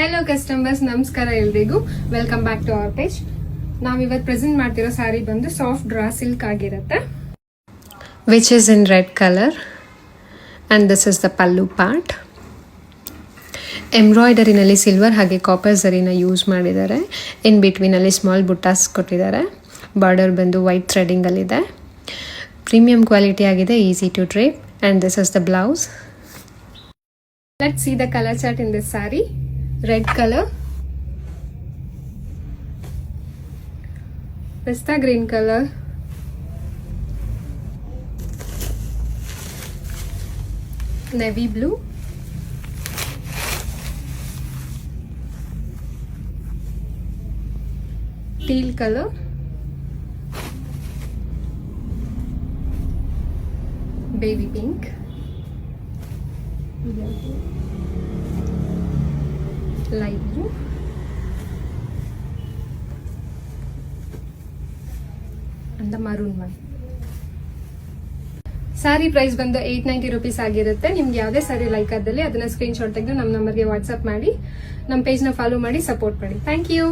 Hello customers, ನಮಸ್ಕಾರ ಎಲ್ರಿಗೂ. Welcome back to our page. ನಾವಿವತ್ತು ಪ್ರೆಸೆಂಟ್ ಮಾಡ್ತಿರೋ ಸ್ಯಾರಿ ಬಂದು ಸಾಫ್ಟ್ ಡ್ರಾ ಸಿಲ್ಕ್ ಆಗಿರುತ್ತೆ, which is in red colour and this is the pallu part. ಎಂಬ್ರಾಯ್ಡರಿನಲ್ಲಿ ಸಿಲ್ವರ್ ಹಾಗೆ ಕಾಪರ್ ಝರಿನ ಯೂಸ್ ಮಾಡಿದ್ದಾರೆ. ಇನ್ ಬಿಟ್ವೀನಲ್ಲಿ ಸ್ಮಾಲ್ ಬುಟ್ಟಾಸ್ ಕೊಟ್ಟಿದ್ದಾರೆ. ಬಾರ್ಡರ್ ಬಂದು ವೈಟ್ ಥ್ರೆಡಿಂಗಲ್ಲಿದೆ. ಪ್ರೀಮಿಯಂ ಕ್ವಾಲಿಟಿ ಆಗಿದೆ, easy to drape. And this is the blouse. Let's see the colour chart in this sari. red color, pista green color, navy blue, teal color, baby pink, light blue, and the maroon one. Sari price ಬಂದು 890 rupees ಆಗಿರುತ್ತೆ. ನಿಮ್ಗೆ ಯಾವುದೇ sari like ಆದಲ್ಲಿ ಅದನ್ನ screen shot ತೆಗೆದು ನಮ್ಮ ನಂಬರ್ಗೆ WhatsApp ಮಾಡಿ ನಮ್ಮ ಪೇಜ್ನ ಫಾಲೋ ಮಾಡಿ ಸಪೋರ್ಟ್ ಮಾಡಿ. Thank you.